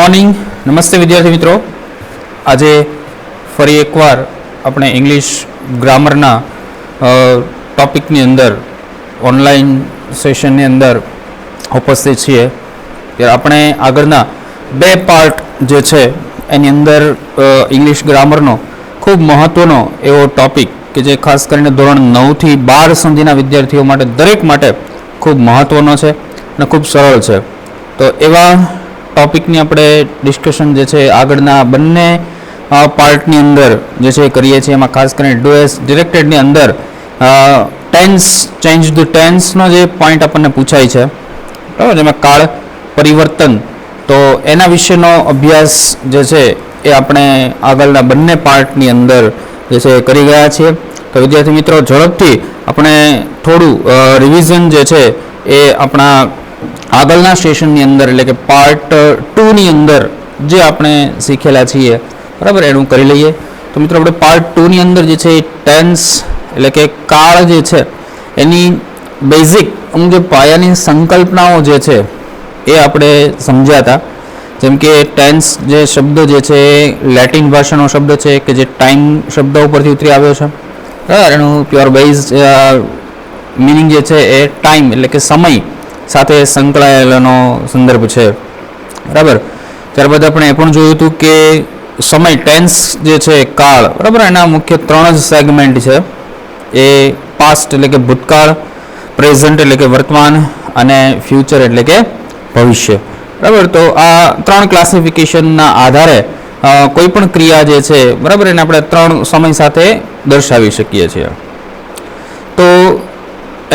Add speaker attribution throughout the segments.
Speaker 1: Morning, નમસ્તે વિદ્યાર્થી મિત્રો. આજે ફરી એકવાર આપણે ઇંગ્લિશ ગ્રામરના ટોપિકની અંદર ઓનલાઈન સેશનની અંદર ઉપસ્થિત છીએ. ત્યારે આપણે આગળના બે પાર્ટ જે છે એની અંદર ઇંગ્લિશ ગ્રામરનો ખૂબ મહત્ત્વનો એવો ટોપિક કે જે ખાસ કરીને ધોરણ 9 થી 12 સુધીના વિદ્યાર્થીઓ માટે દરેક માટે ખૂબ મહત્ત્વનો છે અને ખૂબ સરળ છે. તો એવા ટોપિકની આપણે ડિસ્કશન જે છે આગળના બંને પાર્ટની અંદર જે છે કરીએ છીએ. એમાં ખાસ કરીને ડુ એઝ ડિરેક્ટેડની અંદર ટેન્સ ચેન્જ ધ ટેન્સનો જે પોઈન્ટ આપણને પૂછાય છે, બરાબર, જેમાં કાળ પરિવર્તન, તો એના વિશેનો અભ્યાસ જે છે એ આપણે આગળના બંને પાર્ટની અંદર જે છે કરી ગયા છીએ. તો વિદ્યાર્થી મિત્રો, ઝડપથી આપણે થોડું રિવિઝન જે છે એ આપણા આગળના સેશનની અંદર એટલે કે પાર્ટ 2ની અંદર જે આપણે શીખેલા છીએ, બરાબર, એનું કરી લઈએ. તો મિત્રો, આપણે પાર્ટ 2ની અંદર જે છે ટેન્સ એટલે કે કાળ જે છે એની બેઝિક અમુક જે પાયાની સંકલ્પનાઓ જે છે એ આપણે સમજ્યા હતા. જેમ કે ટેન્સ જે શબ્દ જે છે એ લેટિન ભાષાનો શબ્દ છે કે જે ટાઈમ શબ્દ ઉપરથી ઉતરી આવ્યો છે, બરાબર. એનું પ્યોર બેઝ મિનિંગ જે છે એ ટાઈમ એટલે કે સમય સાથે સંકળાયેલાનો સંદર્ભ છે, બરાબર. ત્યારબાદ આપણે એ પણ જોયું હતું કે સમય ટેન્સ જે છે કાળ, બરાબર, એના મુખ્ય 3 જ સેગમેન્ટ છે. એ પાસ્ટ એટલે કે ભૂતકાળ, પ્રેઝન્ટ એટલે કે વર્તમાન અને ફ્યુચર એટલે કે ભવિષ્ય, બરાબર. તો આ 3 ક્લાસિફિકેશનના આધારે કોઈ પણ ક્રિયા જે છે, બરાબર, એને આપણે 3 સમય સાથે દર્શાવી શકીએ છીએ. તો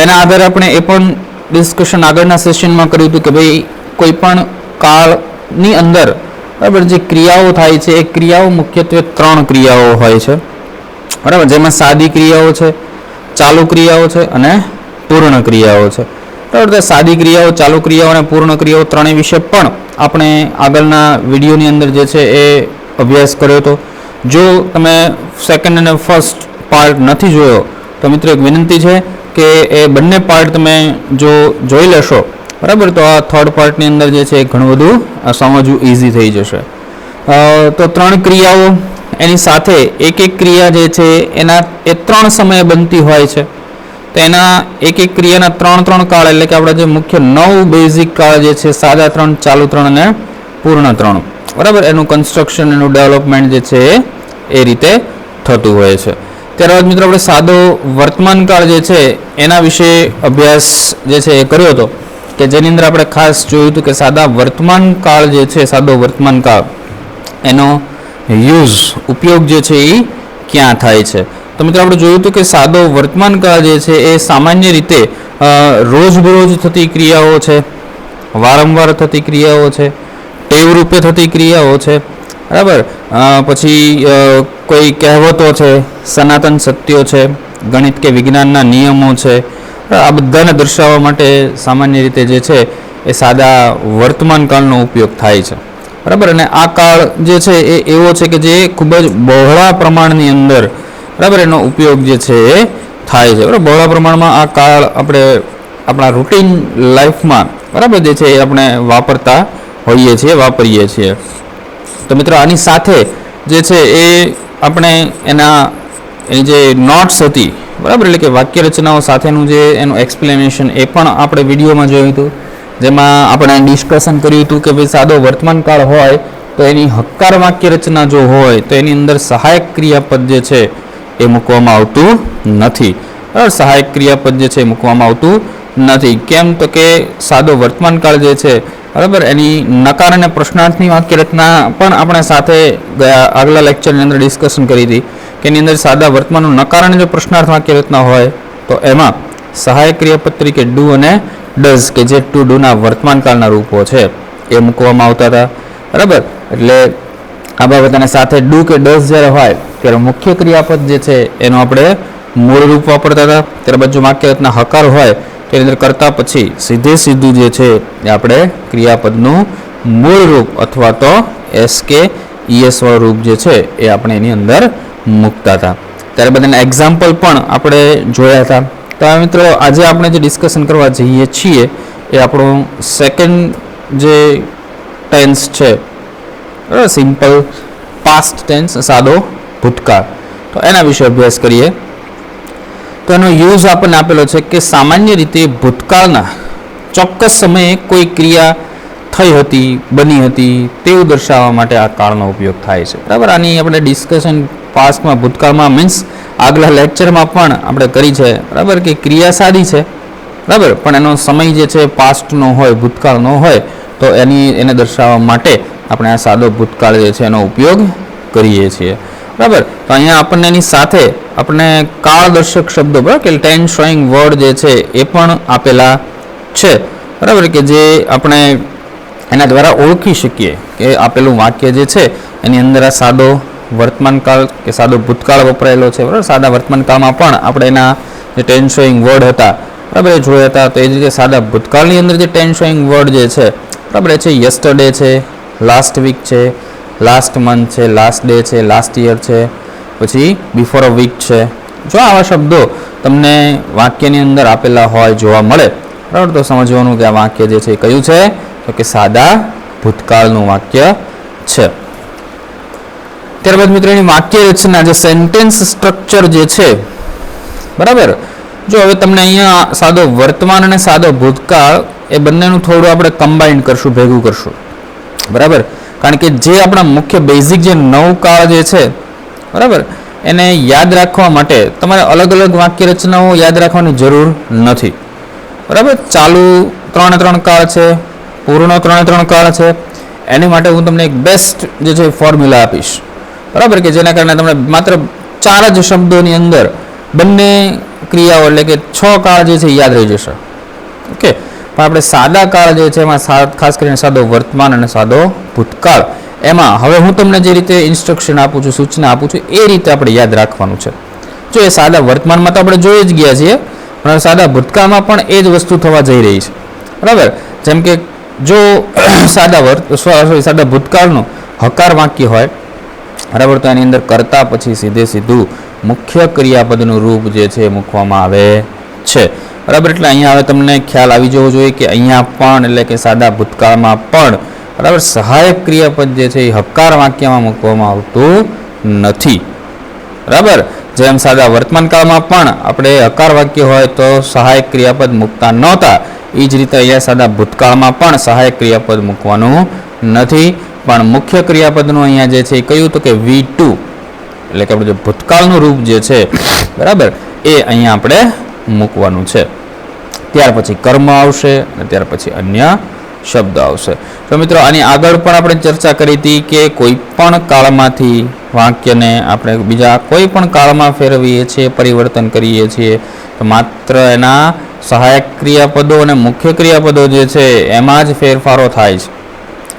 Speaker 1: એના આધારે આપણે એ પણ ડિસ્કશન આગળના સેશનમાં કર્યું હતું કે ભાઈ કોઈ પણ કાળની અંદર, બરાબર, જે ક્રિયાઓ થાય છે એ ક્રિયાઓ મુખ્યત્વે 3 ક્રિયાઓ હોય છે, બરાબર, જેમાં સાદી ક્રિયાઓ છે, ચાલુ ક્રિયાઓ છે અને પૂર્ણ ક્રિયાઓ છે, બરાબર. તો સાદી ક્રિયાઓ, ચાલુ ક્રિયાઓ અને પૂર્ણ ક્રિયાઓ ત્રણેય વિશે પણ આપણે આગળના વિડીયોની અંદર જે છે એ અભ્યાસ કર્યો હતો. જો તમે સેકન્ડ અને ફર્સ્ટ પાર્ટ નથી જોયો તો મિત્રો એક વિનંતી છે કે એ બંને પાર્ટ તમે જો જોઈ લેશો, બરાબર, તો આ થર્ડ પાર્ટની અંદર જે છે ઘણું બધું સમજવું ઇઝી થઈ જશે. તો 3 ક્રિયાઓ, એની સાથે એક ક્રિયા જે છે એના એ 3 સમયે બનતી હોય છે. તો એના એક ક્રિયાના 3 કાળ એટલે કે આપણા જે મુખ્ય 9 બેઝિક કાળ જે છે, સાદા 3, ચાલુ 3 અને પૂર્ણ 3, બરાબર, એનું કન્સ્ટ્રક્શન, એનું ડેવલપમેન્ટ જે છે એ રીતે થતું હોય છે. ત્યારબાદ મિત્રો આપણે સાદો વર્તમાન કાળ જે છે એના વિશે અભ્યાસ જે છે એ કર્યો હતો કે જેની અંદર આપણે ખાસ જોયું હતું કે સાદા વર્તમાન કાળ જે છે, સાદો વર્તમાન કાળ, એનો યુઝ ઉપયોગ જે છે એ ક્યાં થાય છે. તો મિત્રો આપણે જોયું હતું કે સાદો વર્તમાન કાળ જે છે એ સામાન્ય રીતે રોજબરોજ થતી ક્રિયાઓ છે, વારંવાર થતી ક્રિયાઓ છે, ટેવ રૂપે થતી ક્રિયાઓ છે, બરાબર. પછી કોઈ કહેવતો છે, સનાતન સત્યો છે, ગણિત કે વિજ્ઞાનના નિયમો છે, આ બધાને દર્શાવવા માટે સામાન્ય રીતે જે છે એ સાદા વર્તમાન કાળનો ઉપયોગ થાય છે, બરાબર. અને આ કાળ જે છે એ એવો છે કે જે ખૂબ જ બહોળા પ્રમાણની અંદર, બરાબર, એનો ઉપયોગ જે છે એ થાય છે, બરાબર. બહોળા પ્રમાણમાં આ કાળ આપણે આપણા રૂટીન લાઈફમાં, બરાબર, જે છે એ આપણે વાપરતા હોઈએ છીએ, વાપરીએ છીએ. તો મિત્રો આની સાથે જે છે એ આપણે એની જે નોટ્સ હતી, બરાબર, એટલે કે વાક્ય રચનાઓ સાથેનું જે એનું એક્સપ્લેનેશન એ પણ આપણે વિડીયોમાં જોયું હતું, જેમાં આપણે ડિસ્કશન કર્યું હતું કે ભાઈ સાદો વર્તમાન કાળ હોય તો એની હક્કાર વાક્ય રચના જો હોય તો એની અંદર સહાયક ક્રિયાપદ જે છે એ મૂકવામાં આવતું નથી, બરાબર. સહાયક ક્રિયાપદ જે છે એ મૂકવામાં આવતું નથી. કેમ? તો કે સાદો વર્તમાન કાળ જે છે, બરાબર, એની નકાર અને પ્રશ્નાર્થની વાક્ય રચના પણ આપણે સાથે ગયા આગલા લેક્ચરની અંદર ડિસ્કશન કરી હતી કે એની અંદર સાદા વર્તમાનનું નકાર અને જો પ્રશ્નાર્થ વાક્ય રચના હોય તો એમાં સહાયક ક્રિયાપદ તરીકે ડુ અને ડઝ કે જે ટુ ડુના વર્તમાન કાળના રૂપો છે એ મૂકવામાં આવતા હતા, બરાબર. એટલે આ બાબતને સાથે ડુ કે ડઝ જ્યારે હોય ત્યારે મુખ્ય ક્રિયાપદ જે છે એનું આપણે મૂળ રૂપ વાપરતા હતા. ત્યારબાદ જો વાક્ય રચના હકાર હોય તેની અંદર કરતા પછી સીધું જે છે એ આપણે ક્રિયાપદનું મૂળ રૂપ અથવા તો એસ કે ઈએસ વાળું રૂપ જે છે એ આપણે એની અંદર મૂકતા હતા. ત્યારબાદ એના એક્ઝામ્પલ પણ આપણે જોયા હતા. તો મિત્રો આજે આપણે જે ડિસ્કશન કરવા જઈએ છીએ એ આપણો સેકન્ડ જે ટેન્સ છે બરાબર, સિમ્પલ પાસ્ટ ટેન્સ સાદો ભૂતકાળ. તો એના વિશે અભ્યાસ કરીએ. તો એનો યુઝ આપણને આપેલો છે કે સામાન્ય રીતે ભૂતકાળના ચોક્કસ સમયે કોઈ ક્રિયા થઈ હતી, બની હતી તેવું દર્શાવવા માટે આ કાળનો ઉપયોગ થાય છે. બરાબર, આની આપણે ડિસ્કશન પાસ્ટમાં ભૂતકાળમાં મીન્સ આગલા લેક્ચરમાં પણ આપણે કરી છે. બરાબર, કે ક્રિયા સાદી છે, બરાબર, પણ એનો સમય જે છે પાસ્ટનો હોય, ભૂતકાળનો હોય, તો એને દર્શાવવા માટે આપણે આ સાદો ભૂતકાળ જે છે એનો ઉપયોગ કરીએ છીએ. બરાબર, તો અહીંયા આપણને એની સાથે આપણે કાળદર્શક શબ્દો, બરાબર, કે ટેન્સ શોઈંગ વર્ડ જે છે એ પણ આપેલા છે. બરાબર, કે જે આપણે એના દ્વારા ઓળખી શકીએ કે આપેલું વાક્ય જે છે એની અંદર આ સાદો વર્તમાનકાળ કે સાદો ભૂતકાળ વપરાયેલો છે. બરાબર, સાદા વર્તમાનકાળમાં પણ આપણે એના જે ટેન્સ શોઈંગ વર્ડ હતા, બરાબર, એ જોયા હતા. તો એ જ રીતે સાદા ભૂતકાળની અંદર જે ટેન્સ શોઈંગ વર્ડ જે છે, બરાબર, એ છે યસ્ટરડે છે, લાસ્ટ વીક છે, લાસ્ટ મંથ છે, લાસ્ટ ડે છે, લાસ્ટ યર છે, પછી બિફોર અ વીક છે. જો આવા શબ્દો તમને વાક્યની અંદર આપેલા હોય, જોવા મળે, બરાબર, તો સમજવાનું કે આ વાક્ય જે છે એ કયું છે, તો કે સાદા ભૂતકાળનું વાક્ય છે. ત્યારબાદ મિત્રો એની વાક્ય રચના, જે સેન્ટેન્સ સ્ટ્રક્ચર જે છે, બરાબર, જો હવે તમને અહીંયા સાદો વર્તમાન અને સાદો ભૂતકાળ એ બંનેનું થોડું આપણે કમ્બાઈન કરશું, ભેગું કરશું. બરાબર, કારણ કે જે આપણા મુખ્ય બેઝિક જે નવકાળ જે છે, બરાબર, એને યાદ રાખવા માટે તમારે અલગ અલગ વાક્ય રચનાઓ યાદ રાખવાની જરૂર નથી. બરાબર, ચાલુ 3 કાળ છે, પૂર્ણ 3 કાળ છે. એની માટે હું તમને એક બેસ્ટ જે છે ફોર્મ્યુલા આપીશ. બરાબર, કે જેના કારણે તમને માત્ર 4 જ શબ્દોની અંદર બંને ક્રિયાઓ એટલે કે 6 કાળ જે છે યાદ રહી જશે. ઓકે, પણ આપણે સાદા કાળ જે છે એમાં ખાસ કરીને સાદો વર્તમાન અને સાદો ભૂતકાળ, એમાં હવે હું તમને જે રીતે ઇન્સ્ટ્રક્શન આપું છું, સૂચના આપું છું, એ રીતે આપણે યાદ રાખવાનું છે. જો એ સાદા વર્તમાનમાં તો આપણે જોઈ જ ગયા છીએ, પણ સાદા ભૂતકાળમાં પણ એ જ વસ્તુ થવા જઈ રહી છે. બરાબર, જેમ કે જો સાદા ભૂતકાળનું હકાર વાક્ય હોય, બરાબર, તો એની અંદર કરતા પછી સીધું મુખ્ય ક્રિયાપદનું રૂપ જે છે મૂકવામાં આવે છે. બરાબર, એટલે અહીંયા હવે તમને ખ્યાલ આવી જવો જોઈએ કે અહીંયા પણ એટલે કે સાદા ભૂતકાળમાં પણ, બરાબર, સહાયક ક્રિયાપદ જે છે એ હકાર વાક્યમાં મૂકવામાં આવતું નથી. બરાબર, જેમ સાદા વર્તમાન કાળમાં પણ આપણે હકાર વાક્ય હોય તો સહાયક ક્રિયાપદ મૂકતા નહોતા, એ જ રીતે અહીંયા સાદા ભૂતકાળમાં પણ સહાયક ક્રિયાપદ મૂકવાનું નથી, પણ મુખ્ય ક્રિયાપદનું અહીંયા જે છે એ કયું, તો કે V2 એટલે કે આપણું જે ભૂતકાળનું રૂપ જે છે, બરાબર, એ અહીંયા આપણે મૂકવાનું છે. ત્યાર પછી કર્મ આવશે અને ત્યાર પછી અન્ય શબ્દ આવશે. તો મિત્રો આની આગળ પણ આપણે ચર્ચા કરી હતી કે કોઈ પણ કાળમાંથી વાક્યને આપણે બીજા કોઈ પણ કાળમાં ફેરવીએ છીએ, પરિવર્તન કરીએ છીએ, તો માત્ર એના સહાયક ક્રિયાપદો અને મુખ્ય ક્રિયાપદો જે છે એમાં જ ફેરફારો થાય છે.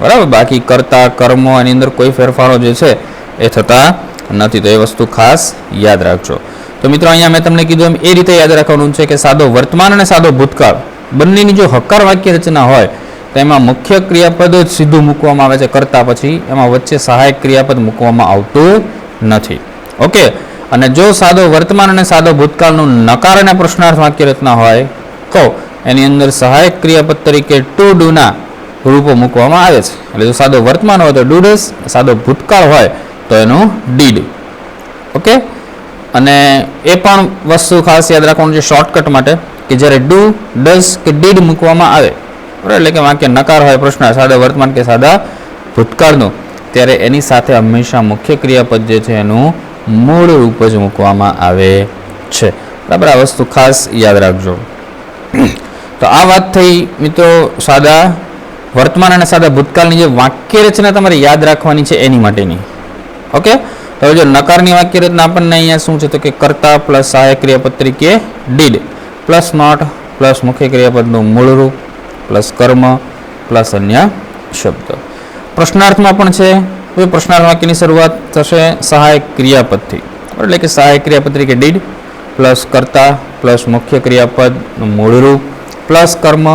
Speaker 1: બરાબર, બાકી કરતા કર્મો એની અંદર કોઈ ફેરફારો જે છે એ થતા નથી. તો એ વસ્તુ ખાસ યાદ રાખજો. તો મિત્રો અહીંયા મેં તમને કીધું એમ એ રીતે યાદ રાખવાનું છે કે સાદો વર્તમાન અને સાદો ભૂતકાળ બંનેની જો હકાર વાક્ય રચના હોય તો એમાં મુખ્ય ક્રિયાપદ જ સીધું મૂકવામાં આવે છે કરતા પછી, એમાં વચ્ચે સહાયક ક્રિયાપદ મૂકવામાં આવતું નથી. ઓકે, અને જો સાદો વર્તમાન અને સાદો ભૂતકાળનું નકાર અને પ્રશ્નાર્થ વાક્ય રચના હોય તો એની અંદર સહાયક ક્રિયાપદ તરીકે ટુ ડુના રૂપો મૂકવામાં આવે છે. એટલે જો સાદો વર્તમાન હોય તો ડુડસ, સાદો ભૂતકાળ હોય તો એનું ડીડ. ઓકે, અને એ પણ વસ્તુ ખાસ યાદ રાખવાનું છે શોર્ટકટ માટે કે જ્યારે ડુ, ડસ કે ડીડ મૂકવામાં આવે, બરાબર, એટલે કે વાક્ય નકાર હોય પ્રશ્ન સાદા વર્તમાન કે સાદા ભૂતકાળનું, ત્યારે એની સાથે હંમેશા મુખ્ય ક્રિયાપદ જે છે એનું મૂળ રૂપ જ મૂકવામાં આવે છે. બરાબર, આ વસ્તુ ખાસ યાદ રાખજો. તો આ વાત થઈ મિત્રો સાદા વર્તમાન અને સાદા ભૂતકાળની જે વાક્ય રચના તમારે યાદ રાખવાની છે એની માટેની. ઓકે, તો જો નકારની વાક્ય રચના આપણને અહીંયા શું છે, તો કે કર્તા પ્લસ સહાયક ક્રિયાપદ તરીકે ડીડ પ્લસ નોટ પ્લસ મુખ્ય ક્રિયાપદનું મૂળ રૂપ પ્લસ કર્મ પ્લસ અન્ય શબ્દ. પ્રશ્નાર્થમાં પણ છે, તો પ્રશ્નાર્થ વાક્યની શરૂઆત થશે સહાયક ક્રિયાપદથી, એટલે કે સહાયક ક્રિયાપદ તરીકે ડીડ પ્લસ કર્તા પ્લસ મુખ્ય ક્રિયાપદનું મૂળ રૂપ પ્લસ કર્મ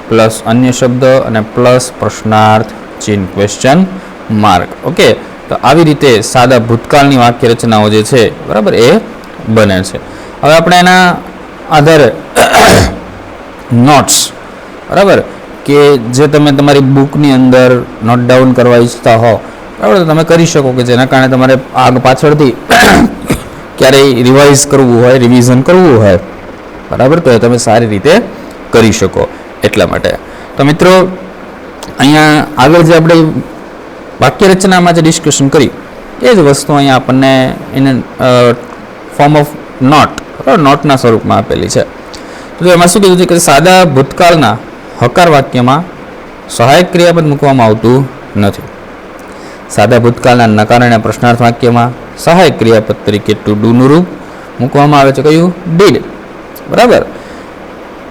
Speaker 1: પ્લસ અન્ય શબ્દ અને પ્લસ પ્રશ્નાર્થ ચિહ્ન ક્વેશ્ચન માર્ક. ઓકે, તો આવી રીતે સાદા ભૂતકાળની વાક્ય રચનાઓ જે છે, બરાબર, એ બને છે. હવે આપણે એના આધારે નોટ્સ, બરાબર, કે જે તમે તમારી બુકની અંદર નોટ ડાઉન કરવા ઈચ્છતા હો બરાબર, તો તમે કરી શકો કે જેના કારણે તમારે આગ પાછળથી ક્યારેય રિવાઇઝ કરવું હોય, રિવિઝન કરવું હોય, બરાબર, તો એ તમે સારી રીતે કરી શકો એટલા માટે. તો મિત્રો અહીંયા આગળ જે આપણે વાક્ય રચનામાં જે ડિસ્કશન કરી એ જ વસ્તુ અહીંયા આપણને ઇન ફોર્મ ઓફ નોટ, બરાબર, નોટના સ્વરૂપમાં આપેલી છે. તો એમાં શું કીધું છે કે સાદા ભૂતકાળના હકાર વાક્યમાં સહાયક ક્રિયાપદ મૂકવામાં આવતું નથી. સાદા ભૂતકાળના નકાર અને પ્રશ્નાર્થ વાક્યમાં સહાયક ક્રિયાપદ તરીકે ટુ ડુનું રૂપ મૂકવામાં આવે છે. કયું? ડીડ. બરાબર.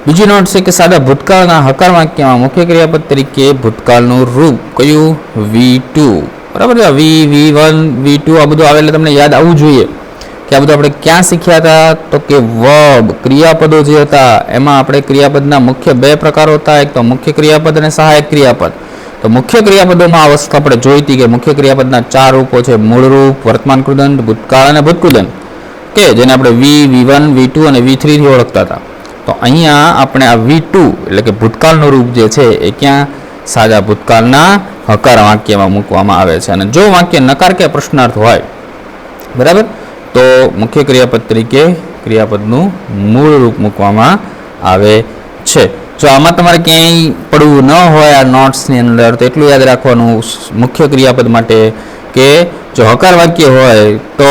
Speaker 1: બીજી નોટ છે કે સાદા ભૂતકાળના હકાર વાક્યમાં મુખ્ય ક્રિયાપદ તરીકે ભૂતકાળનું રૂપ કયું? V2. બરાબર. V1 V2 આ બધું આવે એટલે તમને યાદ આવવું જોઈએ કે આ બધું આપણે ક્યાં શીખ્યા હતા, તો કે વર્બ ક્રિયાપદો જે હતા એમાં આપણે ક્રિયાપદના મુખ્ય બે પ્રકારો હતા, એક તો મુખ્ય ક્રિયાપદ અને સહાયક ક્રિયાપદ. તો મુખ્ય ક્રિયાપદોમાં આ વસ્તુ આપણે જોઈ હતી કે મુખ્ય ક્રિયાપદના 4 રૂપો છે: મૂળ રૂપ, વર્તમાન કૃદંત, ભૂતકાળ અને ભૂતકૃદંત, કે જેને આપણે V1 V2 અને V3 થી ઓળખતા હતા. તો અહીંયા આપણે આ V2 એટલે કે ભૂતકાળનું રૂપ જે છે એ ક્યાં? સાદા ભૂતકાળના હકાર વાક્યમાં મૂકવામાં આવે છે. અને જો વાક્ય નકાર કે પ્રશ્નાર્થ હોય, બરાબર, તો મુખ્ય ક્રિયાપદ તરીકે ક્રિયાપદનું મૂળ રૂપ મૂકવામાં આવે છે. જો આમાં તમારે ક્યાંય પડવું ન હોય આ નોટ્સની અંદર, તો એટલું યાદ રાખવાનું મુખ્ય ક્રિયાપદ માટે કે જો હકાર વાક્ય હોય તો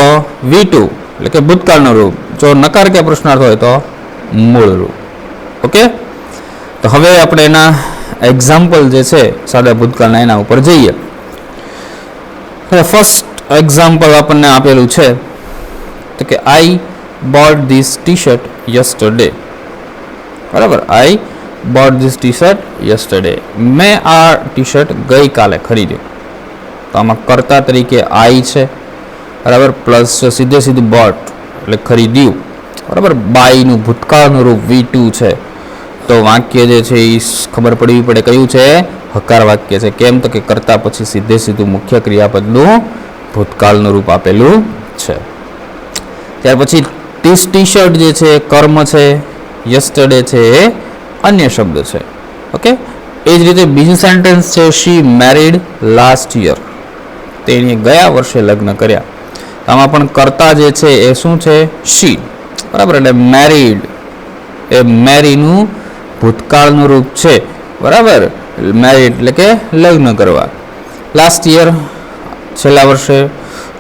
Speaker 1: V2 એટલે કે ભૂતકાળનું રૂપ, જો નકાર કે પ્રશ્નાર્થ હોય તો મૂળ રૂપ. ઓકે, તો હવે આપણે એના એક્ઝામ્પલ જે છે સાદા ભૂતકાળના એના ઉપર જઈએ. ફર્સ્ટ એક્ઝામ્પલ આપણને આપેલું છે તો કે I bought this T shirt yesterday. બરાબર, I bought this T shirt yesterday. મેં આ ટી શર્ટ ગઈકાલે ખરીદ્યું. તો આમાં કર્તા તરીકે આઈ છે, બરાબર, પ્લસ સીધે સીધું બોટ એટલે ખરીદ્યું, બરાબર. બાયનું ભૂતકાળનું રૂપ V2 છે. તો વાક્ય જે છે એ ખબર પડવી પડે કયું છે? હકાર વાક્ય છે. કેમ? તો કે કર્તા પછી સીધે સીધું મુખ્ય ક્રિયાપદનું ભૂતકાળનું રૂપ આપેલું છે. ત્યાર પછી ધીસ ટી શર્ટ જે છે કર્મ છે, યસ્ટરડે છે એ અન્ય શબ્દ છે. ઓકે, એ જ રીતે બીજું સેન્ટેન્સ છે શી મેરીડ લાસ્ટ યર. તેણે ગયા વર્ષે લગ્ન કર્યા. આમાં પણ કર્તા જે છે એ શું છે? શી. બરાબર, એટલે મેરીડ એ મેરીનું ભૂતકાળનું રૂપ છે. બરાબર, મેરીડ એટલે કે લગ્ન કરવા. લાસ્ટ યર છેલ્લા વર્ષે.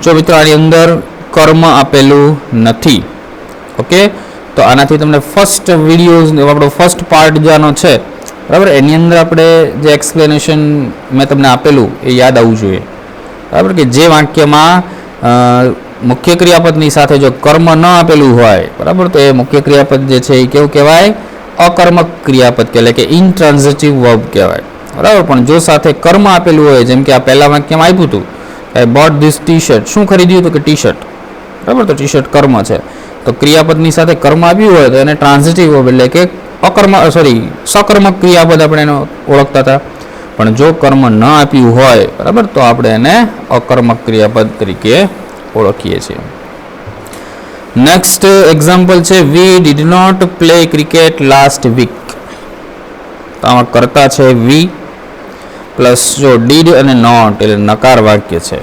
Speaker 1: જો મિત્રો આની અંદર કર્મ આપેલું નથી. ઓકે, તો આનાથી તમને ફર્સ્ટ વિડીયોઝ આપણો ફર્સ્ટ પાર્ટ જેનો છે, બરાબર, એની અંદર આપણે જે એક્સપ્લેનેશન મેં તમને આપેલું એ યાદ આવવું જોઈએ. બરાબર, કે જે વાક્યમાં મુખ્ય ક્રિયાપદની સાથે જો કર્મ ન આપેલું હોય, બરાબર, તો એ મુખ્ય ક્રિયાપદ જે છે એ કેવું કહેવાય? અકર્મક ક્રિયાપદ કહેવાય કે ઇનટ્રાન્ઝિટિવ વર્બ કહેવાય. બરાબર, પણ જો સાથે કર્મ આપેલું હોય, જેમ કે આ પહેલા વાક્યમાં આપ્યું હતું આઈ બોટ ધીસ ટી શર્ટ, શું ખરીદ્યું તો કે ટી શર્ટ. બરાબર, તો ટી શર્ટ કર્મ છે. તો ક્રિયાપદની સાથે કર્મ આપ્યું હોય તો એને ટ્રાન્ઝિટિવ વર્બ એટલે કે સકર્મક ક્રિયાપદ આપણે એને ઓળખતા હતા. પણ જો કર્મ ન આપ્યું હોય, બરાબર, તો આપણે એને અકર્મક ક્રિયાપદ તરીકે ઓળખીએ છીએ. નેક્સ્ટ એક્ઝામ્પલ છે we did not play cricket last week. તો આમાં કર્તા છે વી પ્લસ જો ડીડ અને નોટ એટલે નકાર વાક્ય છે.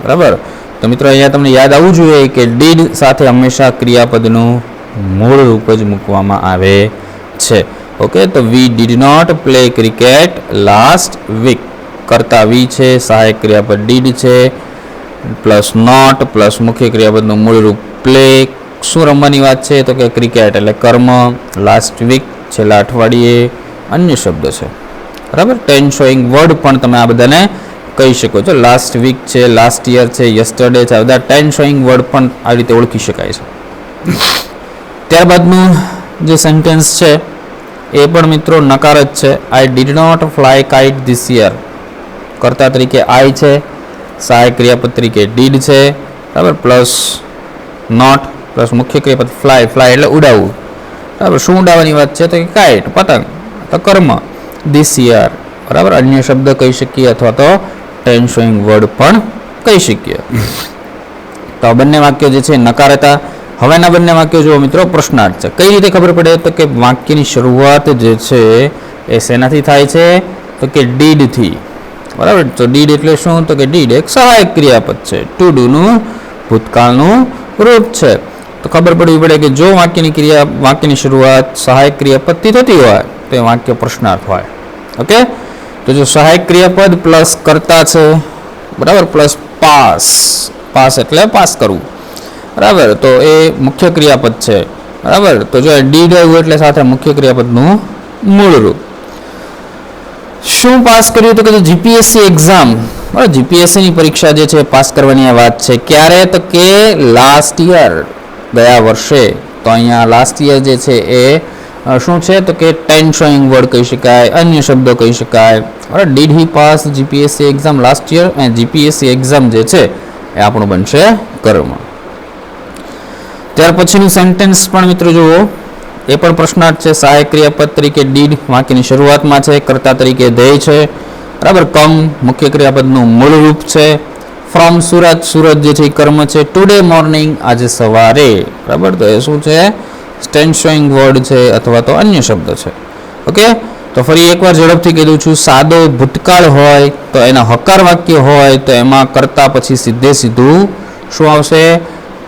Speaker 1: બરાબર, તો મિત્રો અહીંયા તમને યાદ આવવું જોઈએ કે ડીડ સાથે હંમેશા ક્રિયાપદનું મૂળ રૂપ જ મૂકવામાં આવે છે. ઓકે, તો we did not play cricket last week. કર્તા વી છે, સહાયક ક્રિયાપદ ડીડ છે, પ્લસ નોટ પ્લસ મુખ્ય ક્રિયાપદનું મૂળ રૂપ પ્લે. શું રમવાની વાત છે તો કે ક્રિકેટ એટલે કર્મ, લાસ્ટ વીક છેલ્લા અઠવાડિયે અન્ય શબ્દ છે. બરાબર, ટેન શોઈંગ વર્ડ પણ તમે આ બધાને કહી શકો છો. લાસ્ટ વીક છે, લાસ્ટ યર છે, યસ્ટરડે છે, આ બધા ટેન શોઈંગ વર્ડ પણ આવી રીતે ઓળખી શકાય છે. ત્યારબાદનું જે સેન્ટેન્સ છે એ પણ મિત્રો નકાર જ છે. I did not fly kite this year. કર્તા તરીકે આઈ છે, સહાયક ક્રિયાપદ તરીકે ડીડ છે, બરાબર, પ્લસ નોટ પ્લસ મુખ્ય ક્રિયાપદ ફ્લાય. ફ્લાય એટલે ઉડાવવું. બરાબર, શું ઉડાવવાની વાત છે તો કે કાઇટ પતંગ, તો કર્મ. ધીસ યર, બરાબર, અન્ય શબ્દ કહી શકીએ અથવા તો ટેન શોઈંગ વર્ડ પણ કહી શકીએ. તો આ બંને વાક્યો જે છે નકાર હતા. હવેના બંને વાક્યો જુઓ મિત્રો પ્રશ્નાર્થ છે. કઈ રીતે ખબર પડે તો કે વાક્યની શરૂઆત જે છે એ શેનાથી થાય છે તો કે ડીડથી. બરાબર. તો ડીડ એટલે શું? તો કે ડીડ એક સહાયક ક્રિયાપદ છે, ટુ ડુનું ભૂતકાળનું રૂપ છે. તો ખબર પડવી પડે કે જો વાક્યની શરૂઆત સહાયક ક્રિયાપદથી થતી હોય તો એ વાક્ય પ્રશ્નાર્થ હોય. ઓકે. તો જો સહાયક ક્રિયાપદ પ્લસ કર્તા છે, બરાબર, પ્લસ પાસ એટલે પાસ કરવું, બરાબર, તો એ મુખ્ય ક્રિયાપદ છે. બરાબર. તો જો ડીડ આવ્યું એટલે સાથે મુખ્ય ક્રિયાપદનું મૂળ રૂપ. શું પાસ કર્યું? તો કે જીપીએસસી એક્ઝામ, બરાબર, જીપીએસસીની પરીક્ષા જે છે પાસ કરવાની વાત છે. ક્યારે? તો કે લાસ્ટ યર, ગયા વર્ષે. તો અહીંયા લાસ્ટ યર જે છે એ શું છે? તો કે ટેન શોઈંગ વર્ડ કહી શકાય, અન્ય શબ્દો કહી શકાય. બરાબર. Did he pass GPSC exam last year? અને જીપીએસસી એક્ઝામ જે છે એ આપણું બનશે કર્મ. ત્યાર પછીનું સેન્ટેન્સ પણ મિત્રો જુઓ, એ પણ પ્રશ્નાર્થ છે. સહાયક ક્રિયાપદ તરીકે ડીડ વાક્યની શરૂઆતમાં છે, કર્તા તરીકે ધેય છે, બરાબર. કમ મુખ્ય ક્રિયાપદનું મૂળ રૂપ છે. ફ્રોમ સુરત, સુરત જે છે એ કર્મ છે. ટુડે મોર્નિંગ, આજે સવારે, બરાબર, તો એ શું છે? સ્ટેન્ડ શોઈંગ વર્ડ છે અથવા તો અન્ય શબ્દ છે. ઓકે. તો ફરી એકવાર ઝડપથી કીધું છું, સાદો ભૂતકાળ હોય તો એના હકાર વાક્ય હોય તો એમાં કરતા પછી સીધું શું આવશે?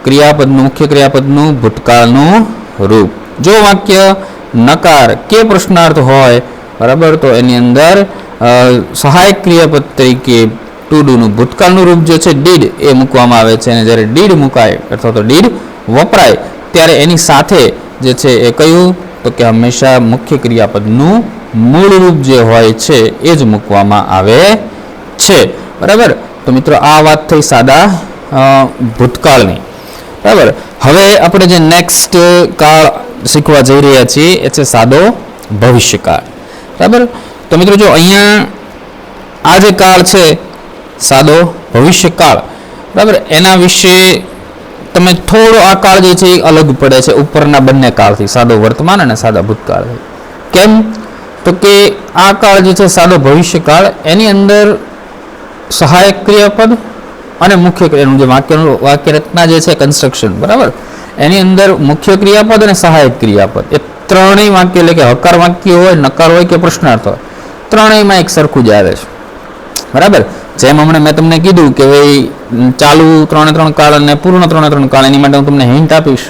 Speaker 1: ક્રિયાપદનું, મુખ્ય ક્રિયાપદનું ભૂતકાળનું રૂપ. જો વાક્ય નકાર કે પ્રશ્નાર્થ હોય, બરાબર, તો એની અંદર સહાયક ક્રિયાપદ તરીકે ટુ ડુનું ભૂતકાળનું રૂપ જે છે ડીડ એ મૂકવામાં આવે છે. અને જ્યારે ડીડ મુકાય અથવા તો ડીડ વપરાય ત્યારે એની સાથે જે છે એ કયું? તો કે હંમેશા મુખ્ય ક્રિયાપદનું મૂળ રૂપ જે હોય છે એ જ મૂકવામાં આવે છે. બરાબર. તો મિત્રો આ વાત થઈ સાદા ભૂતકાળની. બરાબર. હવે આપણે જે નેક્સ્ટ કાળ શીખવા જઈ રહ્યા છીએ એ છે સાદો ભવિષ્યકાળ. બરાબર. તો મિત્રો જો અહીંયા આ જે કાળ છે સાદો ભવિષ્યકાળ, બરાબર, એના વિશે તમે થોડો આ કાળ જે છે એ અલગ પડે છે ઉપરના બંને કાળથી, સાદો વર્તમાન અને સાદા ભૂતકાળથી. કેમ? તો કે આ કાળ જે છે સાદો ભવિષ્યકાળ, એની અંદર સહાયક ક્રિયાપદ અને મુખ્ય એનું જે વાક્ય રચના જે છે કન્સ્ટ્રક્શન, બરાબર, એની અંદર મુખ્ય ક્રિયાપદ અને સહાયક ક્રિયાપદ એ ત્રણેય વાક્ય, એટલે કે હકાર વાક્ય હોય, નકાર હોય કે પ્રશ્નાર્થ હોય, ત્રણેયમાં એક સરખું જ આવે છે. બરાબર. જેમ હમણાં મેં તમને કીધું કે ભાઈ ચાલુ 3 કાળ અને પૂર્ણ 3 કાળ, એની માટે હું તમને હિન્ટ આપીશ.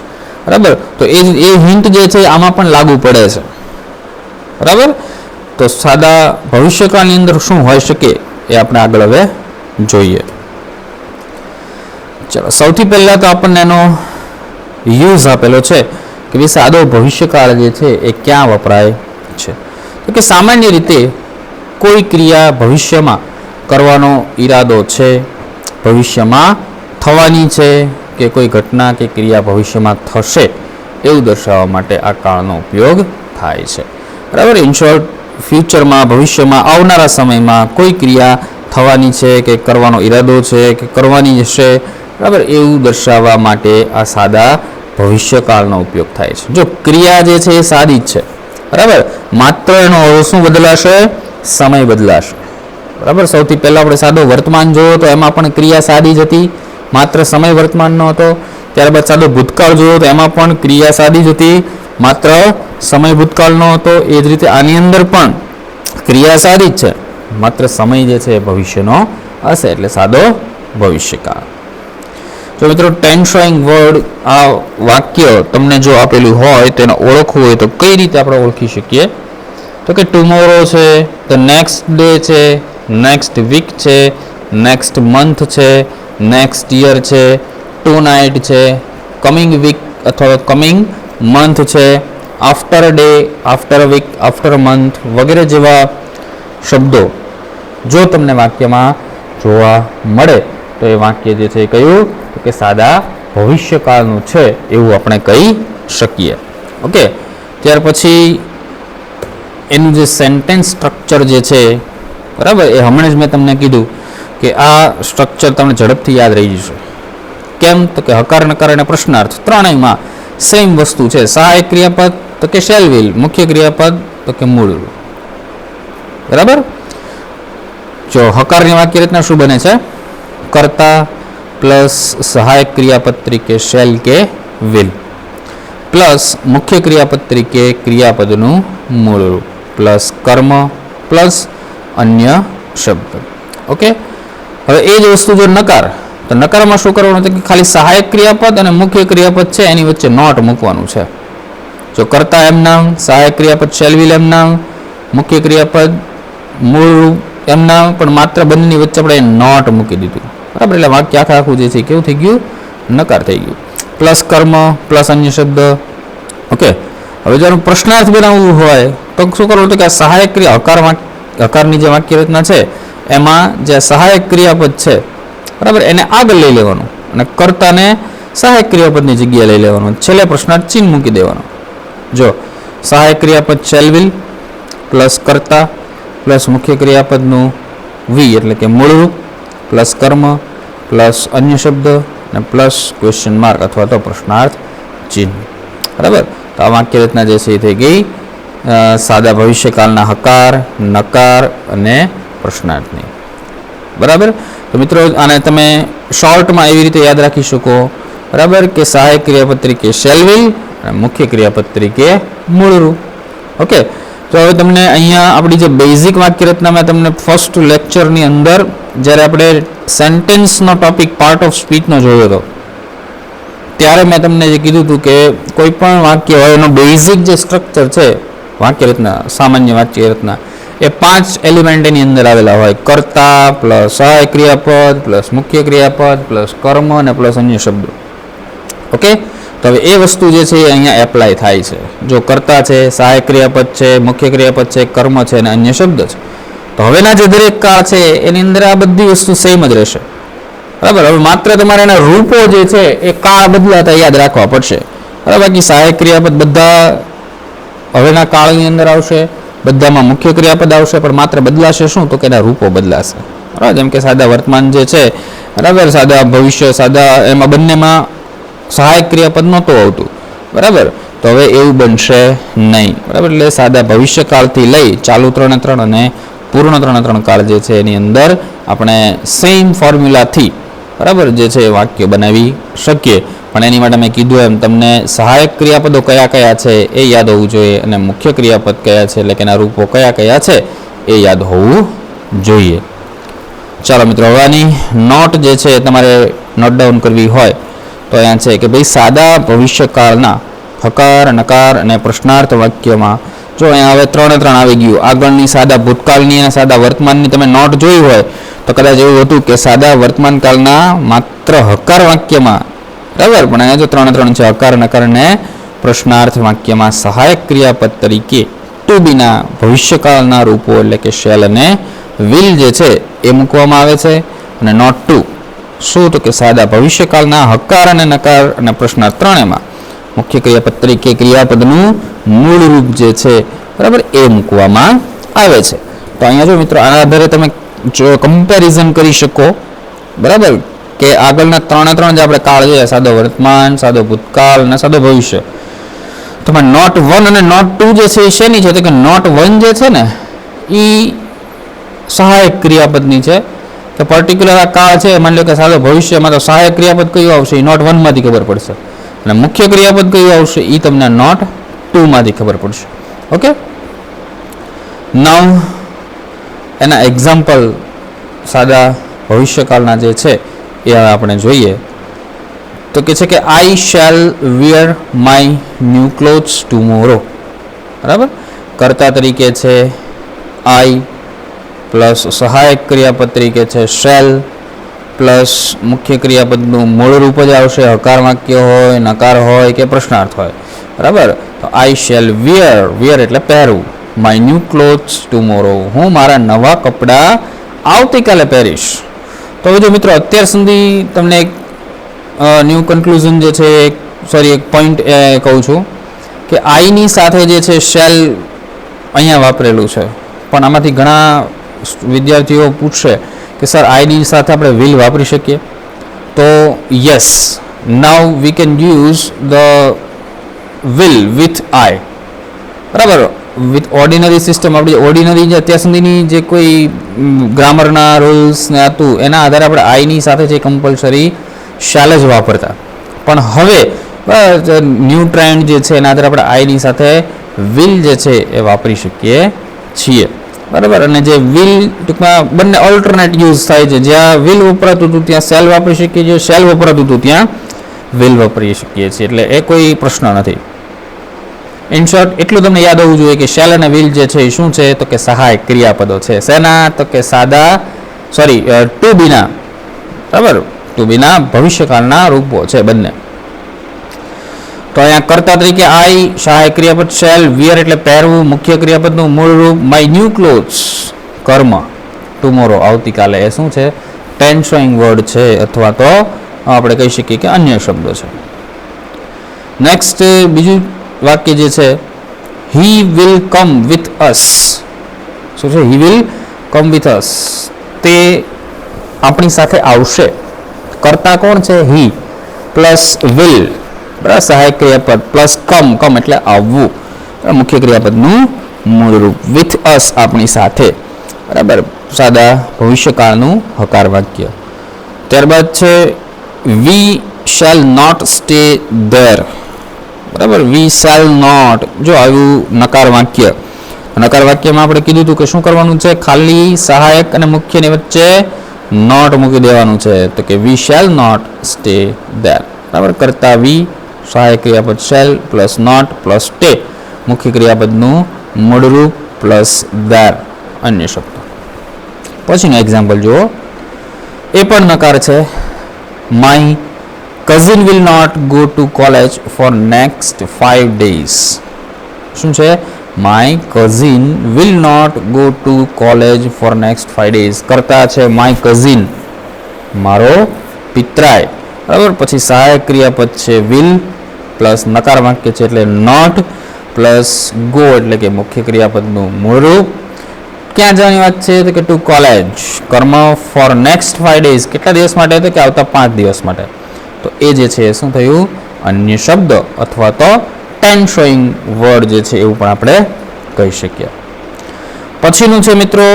Speaker 1: બરાબર. તો એ હિન્ટ જે છે આમાં પણ લાગુ પડે છે. બરાબર. તો સાદા ભવિષ્યકાળની અંદર શું હોઈ શકે એ આપણે આગળ હવે જોઈએ. ચલો, સૌથી પહેલા તો આપણને એનો યુઝ આપેલો છે કે ભાઈ સાદો ભવિષ્યકાળ જે છે એ ક્યાં વપરાય છે. તો કે સામાન્ય રીતે કોઈ ક્રિયા ભવિષ્યમાં કરવાનો ઈરાદો છે, ભવિષ્યમાં થવાની છે, કે કોઈ ઘટના કે ક્રિયા ભવિષ્યમાં થશે એવું દર્શાવવા માટે આ કાળનો ઉપયોગ થાય છે. બરાબર. ઇન શોર્ટ, ફ્યુચરમાં, ભવિષ્યમાં, આવનારા સમયમાં કોઈ ક્રિયા થવાની છે કે કરવાનો ઈરાદો છે કે કરવાની હશે, બરાબર, એવું દર્શાવવા માટે આ સાદા ભવિષ્યકાળનો ઉપયોગ થાય છે. જો ક્રિયા જે છે એ સાદી જ છે, બરાબર, માત્ર એનો શું બદલાશે? સમય બદલાશે. બરાબર. સૌથી પહેલા આપણે સાદો વર્તમાન જોયો તો એમાં પણ ક્રિયા સાદી જ હતી, માત્ર સમય વર્તમાનનો હતો. ત્યારબાદ સાદો ભૂતકાળ જોયો તો એમાં પણ ક્રિયા સાદી જ હતી, માત્ર સમય ભૂતકાળનો હતો. એ જ રીતે આની અંદર પણ ક્રિયા સાદી જ છે, માત્ર સમય જે છે એ ભવિષ્યનો હશે, એટલે સાદો ભવિષ્યકાળ. જો મિત્રો ટેન શોઈંગ વર્ડ આ વાક્ય તમને જો આપેલું હોય તેને ઓળખવું હોય તો કઈ રીતે આપણે ઓળખી શકીએ? તો કે ટુમોરો છે, ધ નેક્સ્ટ ડે છે, નેક્સ્ટ વીક છે, નેક્સ્ટ મંથ છે, નેક્સ્ટ યર છે, ટુ નાઇટ છે, કમિંગ વીક અથવા કમિંગ મંથ છે, after day, after week, after month વગેરે જેવા શબ્દો જો તમને વાક્યમાં જોવા મળે તો એ વાક્ય જે છે કયું? તો કે સાદા ભવિષ્યકાળનું છે એવું આપણે કહી શકીએ. ઓકે. ત્યાર પછી એનું જે સેન્ટેન્સ સ્ટ્રક્ચર જે છે, બરાબર, એ હમણાં જ મેં તમને કીધું કે આ સ્ટ્રક્ચર તમને ઝડપથી યાદ રહી જશે. કેમ? તો કે હકાર, નકાર અને પ્રશ્નાર્થ ત્રણેયમાં સેમ વસ્તુ છે. સહાયક ક્રિયાપદ તો કે શેલ વિલ, મુખ્ય ક્રિયાપદ તો કે મૂળ. બરાબર. જો હકારની વાક્ય રચના શું બને છે? કર્તા પ્લસ સહાયક ક્રિયાપદ તરીકે શેલ કે વિલ પ્લસ મુખ્ય ક્રિયાપદ તરીકે ક્રિયાપદનું મૂળ રૂપ પ્લસ કર્મ પ્લસ અન્ય શબ્દ. ઓકે, હવે એ જ વસ્તુ જો નકાર, તો નકારમાં શું કરવાનું છે કે ખાલી સહાયક ક્રિયાપદ અને મુખ્ય ક્રિયાપદ છે એની વચ્ચે નોટ મૂકવાનું છે. જો કર્તા એમ નામ, સહાયક ક્રિયાપદ શેલ વિલ એમ નામ, મુખ્ય ક્રિયાપદ મૂળ એમ નામ, પણ માત્ર બંનેની વચ્ચે આપણે નોટ મૂકી દીધું. બરાબર, એટલે વાક્ય આખું જે છે કેવું થઈ ગયું, નકાર થઈ ગયું. પ્લસ કર્મ પ્લસ અન્ય શબ્દ. ઓકે, હવે જો પ્રશ્નાર્થ બનાવવું હોય તો શું કરવું, તો કે સહાયક ક્રિયા હકારની જે વાક્ય રચના છે એમાં જે સહાયક ક્રિયાપદ છે, બરાબર, એને આગળ લઈ લેવાનું અને કર્તાને સહાયક ક્રિયાપદની જગ્યાએ લઈ લેવાનું, છેલ્લે પ્રશ્નાર્થ ચિહ્ન મૂકી દેવાનું. જો સહાયક ક્રિયાપદ શેલ વિલ પ્લસ કર્તા પ્લસ મુખ્ય ક્રિયાપદનું વી એટલે કે મૂળરૂપ પ્લસ કર્મ પ્લસ અન્ય શબ્દ અને પ્લસ ક્વેશ્ચન માર્ક અથવા તો પ્રશ્નાર્થ ચિહ્ન. બરાબર, તો આ વાક્ય રચના જે છે એ થઈ ગઈ સાદા ભવિષ્યકાળના હકાર, નકાર અને પ્રશ્નાર્થની. બરાબર, તો મિત્રો આને તમે શોર્ટમાં એવી રીતે યાદ રાખી શકો, બરાબર, કે સહાયક ક્રિયાપદ તરીકે શેલ વિલ અને મુખ્ય ક્રિયાપદ તરીકે મૂળરૂપ. ઓકે, તો હવે તમને અહીંયા આપણી જે બેઝિક વાક્ય રચના મેં તમને ફર્સ્ટ લેક્ચરની અંદર જ્યારે આપણે સેન્ટેન્સનો ટોપિક પાર્ટ ઓફ સ્પીચનો જોયો હતો ત્યારે મેં તમને જે કીધું હતું કે કોઈ પણ વાક્ય હોય એનો બેઝિક જે સ્ટ્રક્ચર છે વાક્ય રચના, સામાન્ય વાક્ય રચના, એ 5 એલિમેન્ટ એની અંદર આવેલા હોય. કર્તા પ્લસ સહાયક ક્રિયાપદ પ્લસ મુખ્ય ક્રિયાપદ પ્લસ કર્મ અને પ્લસ અન્ય શબ્દો. ઓકે, તો હવે એ વસ્તુ જે છે એ અહીંયા એપ્લાય થાય છે. જો કર્તા છે, સહાયક ક્રિયાપદ છે, મુખ્ય ક્રિયાપદ છે, કર્મ છે અને અન્ય શબ્દ છે, તો હવેના જે દરેક કાળ છે એની અંદર આ બધી વસ્તુ સેમ જ રહેશે. બરાબર, હવે માત્ર તમારે એના રૂપો જે છે એ કાળ બદલાતા યાદ રાખવા પડશે. બરાબર, બાકી સહાયક ક્રિયાપદ બધા હવેના કાળની અંદર આવશે, બધામાં મુખ્ય ક્રિયાપદ આવશે, પણ માત્ર બદલાશે શું, તો કે એના રૂપો બદલાશે. બરાબર, જેમ કે સાદા વર્તમાન જે છે, બરાબર, સાદા ભવિષ્ય, સાદા, એમાં બંનેમાં સહાયક ક્રિયાપદ નહોતું આવતું. બરાબર, તો હવે એવું બનશે નહીં. બરાબર, એટલે સાદા ભવિષ્યકાળથી લઈ ચાલુ 3 અને પૂર્ણ 3 કાળ જે છે એની અંદર આપણે સેમ ફોર્મ્યુલાથી, બરાબર, જે છે વાક્ય બનાવી શકીએ. પણ એની માટે મેં કીધું એમ તમને સહાયક ક્રિયાપદો કયા કયા છે એ યાદ હોવું જોઈએ અને મુખ્ય ક્રિયાપદ કયા છે એટલે કે એના રૂપો કયા કયા છે એ યાદ હોવું જોઈએ. ચાલો મિત્રો, હવે આની નોટ જે છે તમારે નોટ ડાઉન કરવી હોય તો અહીંયા છે કે ભાઈ સાદા ભવિષ્યકાળના હકાર, નકાર અને પ્રશ્નાર્થ વાક્યમાં જો અહીંયા હવે 3 આવી ગયું. આગળની સાદા ભૂતકાળની અને સાદા વર્તમાનની તમે નોટ જોઈ હોય તો કદાચ એવું હતું કે સાદા વર્તમાન કાળના માત્ર હકાર વાક્યમાં, બરાબર, પણ અહીંયા જો 3 છે, હકાર, નકાર અને પ્રશ્નાર્થ વાક્યમાં સહાયક ક્રિયાપદ તરીકે ટુ બીના ભવિષ્યકાળના રૂપો એટલે કે શેલ અને વિલ જે છે એ મૂકવામાં આવે છે. અને નોટ 2 શું, તો કે સાદા ભવિષ્યકાળના હકાર અને નકાર અને પ્રશ્નાર્થ ત્રણેયમાં મુખ્ય ક્રિયાપદ તરીકે ક્રિયાપદનું મૂળ રૂપ જે છે, બરાબર, એ મૂકવામાં આવે છે. તો અહીંયા જો મિત્રો આના આધારે તમે જો કમ્પેરિઝન કરી શકો, બરાબર, કે આગળના 3 જે આપણે કાળ જોઈએ, સાદો વર્તમાન, સાદો ભૂતકાળ અને સાદો ભવિષ્ય, તો નોટ 1 અને નોટ 2 જે છે એ શેની છે, તો કે નોટ 1 જે છે ને એ સહાયક ક્રિયાપદની છે. કે પર્ટિક્યુલર આ કાળ છે, માની લો કે સાદો ભવિષ્યમાં, તો સહાયક ક્રિયાપદ કયું આવશે એ નોટ 1 માંથી ખબર પડશે અને મુખ્ય ક્રિયાપદ કયું આવશે એ તમને નોટ 2 માંથી ખબર પડશે. ઓકે, નાઉ એના એક્ઝામ્પલ સાદા ભવિષ્યકાળના જે છે એ આપણે જોઈએ. તો કે છે કે I shall wear my new clothes tomorrow. બરાબર, કર્તા તરીકે છે આઈ પ્લસ સહાયક ક્રિયાપદ તરીકે છે શેલ પ્લસ મુખ્ય ક્રિયાપદનું મૂળ રૂપ જ આવશે, હકાર વાક્ય હોય, નકાર હોય કે પ્રશ્નાર્થ હોય. બરાબર, તો આઈ શેલ વિયર એટલે પહેરવું, માય ન્યૂ ક્લોથ્સ ટુમોરો, હું મારા નવા કપડાં આવતીકાલે પહેરીશ. તો જો મિત્રો અત્યાર સુધી તમને એક ન્યૂ કન્ક્લુઝન જે છે, એક પોઈન્ટ કહું છું કે આઈની સાથે જે છે શેલ અહીંયા વાપરેલું છે, પણ આમાંથી ઘણા વિદ્યાર્થીઓ પૂછશે કે સર આઈની સાથે આપણે વિલ વાપરી શકીએ? તો yes, now we can use the will with I. બરાબર, વિથ ઓર્ડિનરી સિસ્ટમ, આપણી ઓર્ડિનરી જે અત્યાર સુધીની જે કોઈ ગ્રામરના રૂલ્સ ને હતું એના આધારે આપણે આઈની સાથે જે કમ્પલસરી શેલ જ વાપરતા, પણ હવે ન્યૂ ટ્રેન્ડ જે છે એના આધારે આપણે આઈની સાથે વિલ જે છે એ વાપરી શકીએ છીએ. બરાબર. અને જે વિલ ટૂંકમાં બંને ઓલ્ટરનેટ યુઝ થાય છે. જ્યાં વિલ વપરાતું હતું ત્યાં શેલ વાપરી શકીએ છીએ, શેલ વપરાતું હતું ત્યાં વિલ વાપરી શકીએ છીએ. એટલે એ કોઈ પ્રશ્ન નથી. ઇન શોર્ટ એટલું તમને યાદ હોવું જોઈએ કે શેલ અને વિલ જે છે એ શું છે, તો કે સહાયક ક્રિયાપદો છે. શેના, તો કે સાદા ટુ બીના, બરાબર, ટુ બીના ભવિષ્યકાળના રૂપો છે બંને. તો અહીંયા કર્તા તરીકે આઈ, સહાયક ક્રિયાપદ શેલ, વિયર એટલે પહેરવું, મુખ્ય ક્રિયાપદનું મૂળ રૂપ માય ન્યૂ ક્લોથ્સ, કર્મ ટુમોરો આવતીકાલે, એ શું છે, ટેન્સ શોઈંગ વર્ડ છે અથવા તો આપણે કહી શકીએ કે અન્ય શબ્દો છે. નેક્સ્ટ બીજું વાક્ય જે છે, he will come with us. શું છે? He will come with us, તે આપણી સાથે આવશે. કર્તા કોણ છે? હી પ્લસ વિલ, બરાબર, સહાયક ક્રિયાપદ પ્લસ કમ એટલે આવવું, મુખ્ય ક્રિયાપદનું મૂળ રૂપ, વિથ અસ આપણી સાથે, બરાબર, સાદા ભવિષ્યકાળનું હકાર વાક્ય. ત્યારબાદ છે we shall not stay there, બરાબર, વી શેલ નોટ. જો આવ્યું નકાર વાક્ય. નકાર વાક્યમાં આપણે કીધું હતું કે શું કરવાનું છે, ખાલી સહાયક અને મુખ્યની વચ્ચે નોટ મૂકી દેવાનું છે. તો કે we shall not stay there, બરાબર, કરતા વી, સહાયક ક્રિયાપદ shall plus not plus stay, મુખ્ય ક્રિયાપદનું મૂળરૂપ પ્લસ ધેર અન્ય શબ્દ. પછીનું એક્ઝામ્પલ જુઓ, એ પણ નકાર છે. My cousin will not go to college for next 5 days. શું છે? My cousin will not go to college for next 5 days. કરતા છે માય કઝિન, મારો પિતરાય, બરાબર. પછી સહાયક ક્રિયાપદ છે વિલ પ્લસ નકાર વાક્ય છે એટલે નોટ પ્લસ ગો એટલે કે મુખ્ય ક્રિયાપદનું મૂળરૂપ. ક્યાં જવાની વાત છે? તો કે ટુ કોલેજ. કર્મ ફોર નેક્સ્ટ 5 days, કેટલા દિવસ માટે? તો કે આવતા 5 દિવસ માટે. તો એ જે છે શું થયું? અન્ય શબ્દ અથવા તો ટેન્સ શોઈંગ વર્ડ જે છે એવું પણ આપણે કહી શકીએ. પછીનું છે મિત્રો,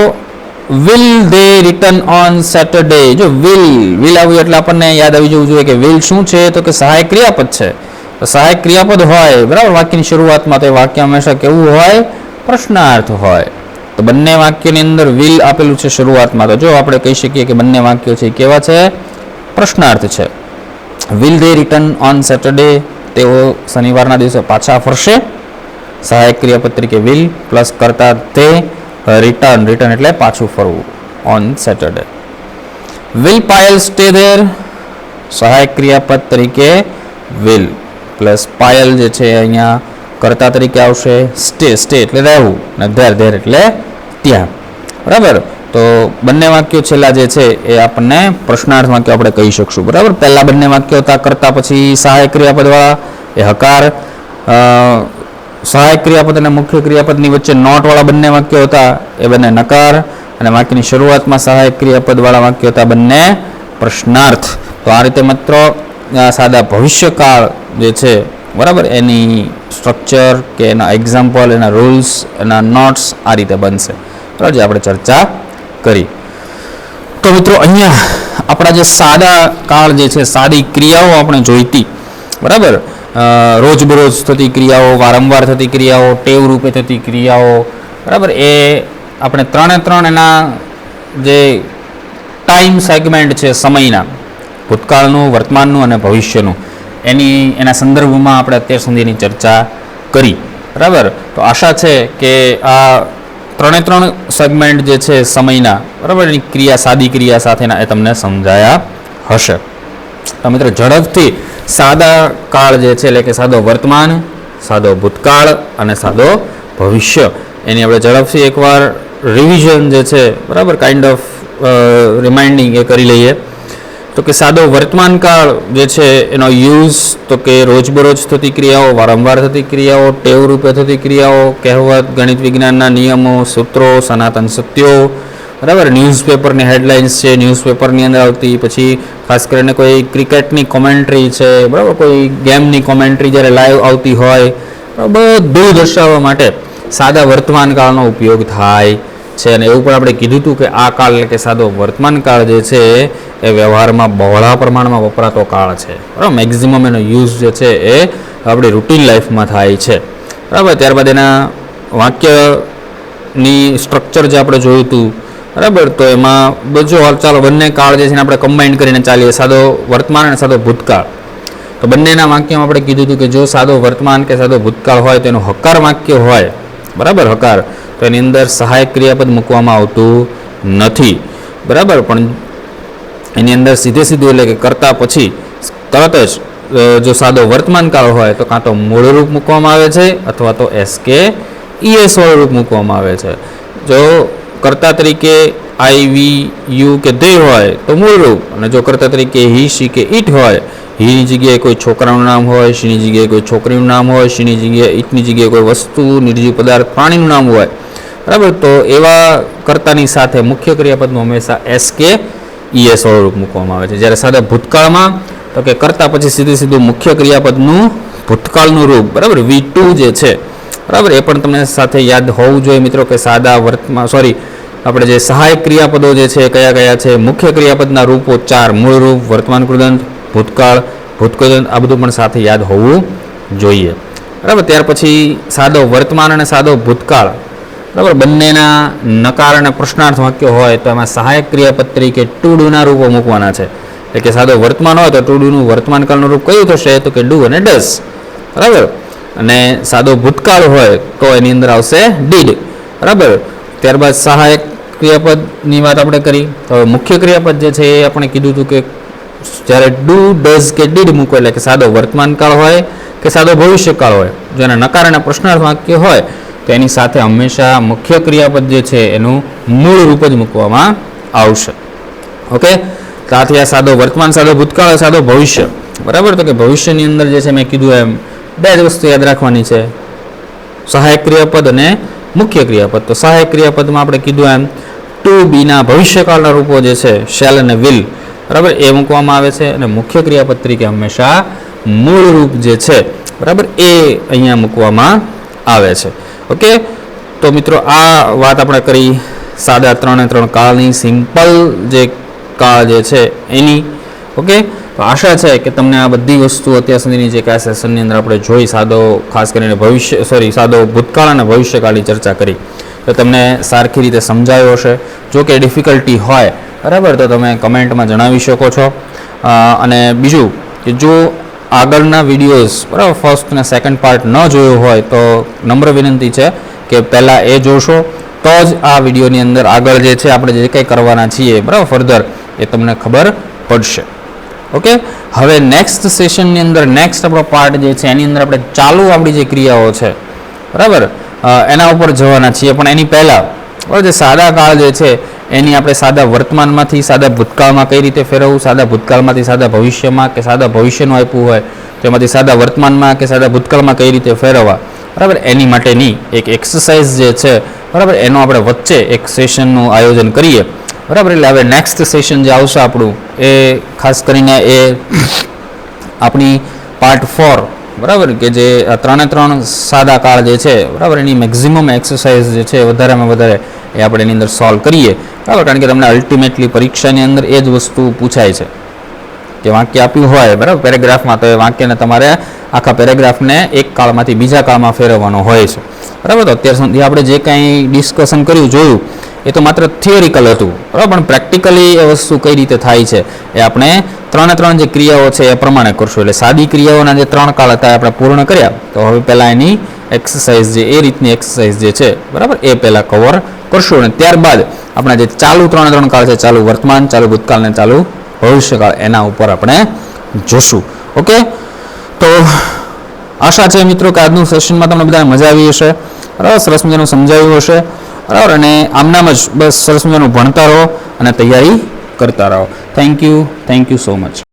Speaker 1: will they return on Saturday. જો વિલ આવ્યું એટલે આપણને યાદ આવી જવું જોઈએ કે વિલ શું છે, તો કે સહાયક ક્રિયાપદ છે. તો સહાયક ક્રિયાપદ હોય, બરાબર, વાક્યની શરૂઆતમાં, તો એ વાક્ય હંમેશા કેવું હોય? પ્રશ્નાર્થ હોય. તો બંને વાક્યની અંદર વિલ આપેલું છે શરૂઆતમાં, તો જો આપણે કહી શકીએ કે બંને વાક્યો છે કેવા છે? પ્રશ્નાર્થ છે. Will they return on Saturday, તેઓ શનિવારના દિવસે પાછા ફરશે. સહાયક ક્રિયાપદ તરીકે વિલ પ્લસ કરતા તે, રિટર્ન એટલે પાછું ફરવું, on Saturday. Will Payal stay there, સહાયક ક્રિયાપદ તરીકે વિલ પ્લસ પાયલ જે છે અહીંયા કર્તા તરીકે આવશે. સ્ટે એટલે રહેવું, અને ધેર એટલે ત્યાં, બરાબર. તો બંને વાક્યો છેલ્લા જે છે એ આપણને પ્રશ્નાર્થ વાક્યો આપણે કહી શકશું, બરાબર. પહેલા બંને વાક્યો હતા કરતા પછી સહાયક ક્રિયાપદવાળા, એ હકાર. સહાયક ક્રિયાપદ અને મુખ્ય ક્રિયાપદની વચ્ચે નોટવાળા બંને વાક્યો હતા, એ બંને નકાર. અને વાક્યની શરૂઆતમાં સહાયક ક્રિયાપદવાળા વાક્યો હતા, બંને પ્રશ્નાર્થ. તો આ રીતે મિત્રો સાદા ભવિષ્યકાળ જે છે, બરાબર, એની સ્ટ્રક્ચર કે એના એક્ઝામ્પલ, એના રૂલ્સ, એના નોટ્સ આ રીતે બનશે, બરાબર, જે આપણે ચર્ચા કરી. તો મિત્રો અહીંયા આપણા જે સાદા કાળ જે છે, સાદી ક્રિયાઓ આપણે જોઈતી, બરાબર, રોજબરોજ થતી ક્રિયાઓ, વારંવાર થતી ક્રિયાઓ, ટેવ રૂપે થતી ક્રિયાઓ, બરાબર, એ આપણે ત્રણે એના જે ટાઈમ સેગમેન્ટ છે સમયના, ભૂતકાળનું, વર્તમાનનું અને ભવિષ્યનું, એના સંદર્ભમાં આપણે અત્યાર સુધીની ચર્ચા કરી, બરાબર. તો આશા છે કે આ ત્રણ સેગમેન્ટ જે છે સમયના, બરાબર, એની ક્રિયા, સાદી ક્રિયા સાથેના એ તમને સમજાયા હશે. તો મિત્રો ઝડપથી સાદા કાળ જે છે, એટલે કે સાદો વર્તમાન, સાદો ભૂતકાળ અને સાદો ભવિષ્ય, એની આપણે ઝડપથી એકવાર રિવિઝન જે છે, બરાબર, કાઇન્ડ ઓફ રિમાઇન્ડિંગ એ કરી લઈએ. તો કે સાદો વર્તમાન કાળ જે છે એનો યુઝ, તો કે રોજબરોજ થતી ક્રિયાઓ, વારંવાર થતી ક્રિયાઓ, ટેવ રૂપે થતી ક્રિયાઓ, કહેવત, ગણિત વિજ્ઞાનના નિયમો, સૂત્રો, સનાતન સત્યો, બરાબર, ન્યૂઝપેપરની હેડલાઇન્સ છે, ન્યૂઝપેપરની અંદર આવતી, પછી ખાસ કરીને કોઈ ક્રિકેટની કોમેન્ટ્રી છે, બરાબર, કોઈ ગેમની કોમેન્ટ્રી જ્યારે લાઈવ આવતી હોય, બધું દર્શાવવા માટે સાદા વર્તમાન કાળનો ઉપયોગ થાય છે. અને એવું પણ આપણે કીધું હતું કે આ કાળ એટલે કે સાદો વર્તમાન કાળ જે છે એ વ્યવહારમાં બહોળા પ્રમાણમાં વપરાતો કાળ છે, બરાબર. મેક્ઝિમમ એનો યુઝ જે છે એ આપણી રૂટીન લાઈફમાં થાય છે, બરાબર. ત્યારબાદ એના વાક્ય ની સ્ટ્રક્ચર જે આપણે જોયું હતું, બરાબર, તો એમાં જો ચાલો બંને કાળ જે છે આપણે કમ્બાઈન કરીને ચાલીએ, સાદો વર્તમાન અને સાદો ભૂતકાળ. તો બંનેના વાક્યમાં આપણે કીધું હતું કે જો સાદો વર્તમાન કે સાદો ભૂતકાળ હોય તો એનું હકાર વાક્ય હોય, બરાબર, હકાર, તો એની અંદર સહાયક ક્રિયાપદ મૂકવામાં આવતું નથી, બરાબર. પણ એની અંદર સીધે સીધું એટલે કે કરતા પછી તરત જ જો સાદો વર્તમાન કાળ હોય તો કાં તો મૂળ રૂપ મૂકવામાં આવે છે અથવા તો SK ES વાળું રૂપ મૂકવામાં આવે છે. જો કર્તા તરીકે I, we, you કે they હોય તો મૂળ રૂપ, અને જો કર્તા તરીકે he, she કે it હોય, હીની જગ્યાએ કોઈ છોકરાનું નામ હોય, શીની જગ્યાએ કોઈ છોકરીનું નામ હોય, શીની જગ્યાએ ઇટની જગ્યાએ કોઈ વસ્તુ, નિર્જીવ પદાર્થ, પ્રાણીનું નામ હોય, બરાબર, તો એવા કર્તાની સાથે મુખ્ય ક્રિયાપદનું હંમેશા SK ES વાળું રૂપ મૂકવામાં આવે છે. જ્યારે સાદા ભૂતકાળમાં તો કે કરતા પછી સીધું મુખ્ય ક્રિયાપદનું ભૂતકાળનું રૂપ, બરાબર, V2 જે છે, બરાબર, એ પણ તમને સાથે યાદ હોવું જોઈએ મિત્રો કે સાદા વર્તમાન આપણે જે સહાયક ક્રિયાપદો જે છે કયા કયા છે, મુખ્ય ક્રિયાપદના રૂપો 4, મૂળ રૂપ, વર્તમાન કૃદંત, ભૂતકાળ, ભૂતકૃદંત, આ બધું પણ સાથે યાદ હોવું જોઈએ, બરાબર. ત્યાર પછી સાદો વર્તમાન અને સાદો ભૂતકાળ, બરાબર, બંનેના નકાર અને પ્રશ્નાર્થ વાક્ય હોય તો એમાં સહાયક ક્રિયાપદ તરીકે ટુ ડુના રૂપો મૂકવાના છે. એટલે કે સાદો વર્તમાન હોય તો ટુ ડુનું વર્તમાન કાળનું રૂપ કયું થશે તો કે ડુ અને ડસ, બરાબર. અને સાદો ભૂતકાળ હોય તો એની અંદર આવશે ડીડ, બરાબર. ત્યારબાદ સહાયક ક્રિયાપદની વાત આપણે કરી. તો મુખ્ય ક્રિયાપદ જે છે એ આપણે કીધું હતું કે જ્યારે ડુ, ડઝ કે ડીડ મૂકો એટલે કે સાદો વર્તમાન કાળ હોય કે સાદો ભવિષ્યકાળ હોય, જો એના નકાર અને પ્રશ્નાર્થ વાક્ય હોય તો એની સાથે હંમેશા મુખ્ય ક્રિયાપદ જે છે એનું મૂળ રૂપ જ મૂકવામાં આવશે. ઓકે, તો આથી આ સાદો વર્તમાન, સાદો ભૂતકાળ, સાદો ભવિષ્ય, બરાબર. તો કે ભવિષ્યની અંદર જે છે મેં કીધું એમ બે જ વસ્તુ યાદ રાખવાની છે, સહાયક ક્રિયાપદ અને મુખ્ય ક્રિયાપદ. તો સહાયક ક્રિયાપદમાં આપણે કીધું એમ ટુ બીના ભવિષ્યકાળના રૂપો જે છે શેલ અને વિલ, બરાબર, એ મૂકવામાં આવે છે. અને મુખ્ય ક્રિયાપદ તરીકે હંમેશા મૂળ રૂપ જે છે, બરાબર, એ અહીંયા મૂકવામાં આવે છે. ઓકે, તો મિત્રો આ વાત આપણે કરી સાદા 3 કાળની, સિમ્પલ જે કાળ જે છે એની. ઓકે, તો આશા છે કે તમને આ બધી વસ્તુ અત્યાર સુધીની જે કયા સેશનની અંદર આપણે જોઈ, સાદો ખાસ કરીને સાદો ભૂતકાળ અને ભવિષ્યકાળની ચર્ચા કરી, તો તમને સારખી રીતે સમજાયો હશે. જો કે ડિફિકલ્ટી હોય, બરાબર, તો તમે કમેન્ટમાં જણાવી શકો છો. અને બીજું કે જો આગળના વિડીયોઝ, બરાબર, ફર્સ્ટ અને સેકન્ડ પાર્ટ ન જોયો હોય તો નમ્ર વિનંતી છે કે પહેલાં એ જોશો તો જ આ વિડીયોની અંદર આગળ જે છે આપણે જે કંઈ કરવાના છીએ, બરાબર, ફર્ધર એ તમને ખબર પડશે. ઓકે, હવે નેક્સ્ટ સેશનની અંદર નેક્સ્ટ આપણો પાર્ટ જે છે એની અંદર આપણે ચાલુ આપણી જે ક્રિયાઓ છે, બરાબર, એના ઉપર જવાના છીએ. પણ એની પહેલાં જે સાદા કાળ જે છે એની આપણે સાદા વર્તમાનમાંથી સાદા ભૂતકાળમાં કઈ રીતે ફેરવવું, સાદા ભૂતકાળમાંથી સાદા ભવિષ્યમાં કે સાદા ભવિષ્યનું આપ્યું હોય તેમાંથી સાદા વર્તમાનમાં કે સાદા ભૂતકાળમાં કઈ રીતે ફેરવવા, બરાબર, એની માટેની એક એક્સરસાઇઝ જે છે, બરાબર, એનો આપણે વચ્ચે એક સેશનનું આયોજન કરીએ, બરાબર. એટલે હવે નેક્સ્ટ સેશન જે આવશે આપણું એ ખાસ કરીને એ આપણી પાર્ટ 4, બરાબર, કે જે 3 સાદા કાળ જે છે, બરાબર, એની મેક્ઝિમમ એક્સરસાઇઝ જે છે વધારેમાં વધારે એ આપણે એની અંદર સોલ્વ કરીએ, બરાબર. કારણ કે તમને અલ્ટિમેટલી પરીક્ષાની અંદર એ જ વસ્તુ પૂછાય છે કે વાક્ય આપ્યું હોય, બરાબર, પેરેગ્રાફમાં, તો એ વાક્યને તમારે આખા પેરેગ્રાફને એક કાળમાંથી બીજા કાળમાં ફેરવવાનો હોય છે, બરાબર. તો અત્યાર સુધી આપણે જે કાંઈ ડિસ્કશન કર્યું, જોયું, એ તો માત્ર થિયોરિકલ હતું, બરાબર, પણ પ્રેક્ટિકલી એ વસ્તુ કઈ રીતે થાય છે એ આપણે 3 જે ક્રિયાઓ છે એ પ્રમાણે કરશું. એટલે સાદી ક્રિયાઓના જે 3 કાળ હતા આપણે પૂર્ણ કર્યા, તો હવે પહેલાં એની એક્સરસાઇઝ જે એ રીતની એક્સરસાઇઝ જે છે, બરાબર, એ પહેલાં કવર કરશું. અને ત્યારબાદ આપણે જે ચાલુ 3 કાળ છે, ચાલુ વર્તમાન, ચાલુ ભૂતકાળ અને ચાલુ ભવિષ્યકાળ, એના ઉપર આપણે જોશું. ઓકે, તો આશા છે મિત્રો કે આજનું સેશનમાં તમને બધાને મજા આવી હશે, બરાબર, સરસ મજાનું સમજાવ્યું હશે, બરાબર. અને આમનામ જ બસ સરસ મજાનું ભણતા રહો અને તૈયારી કરતા રહો. Thank you so much.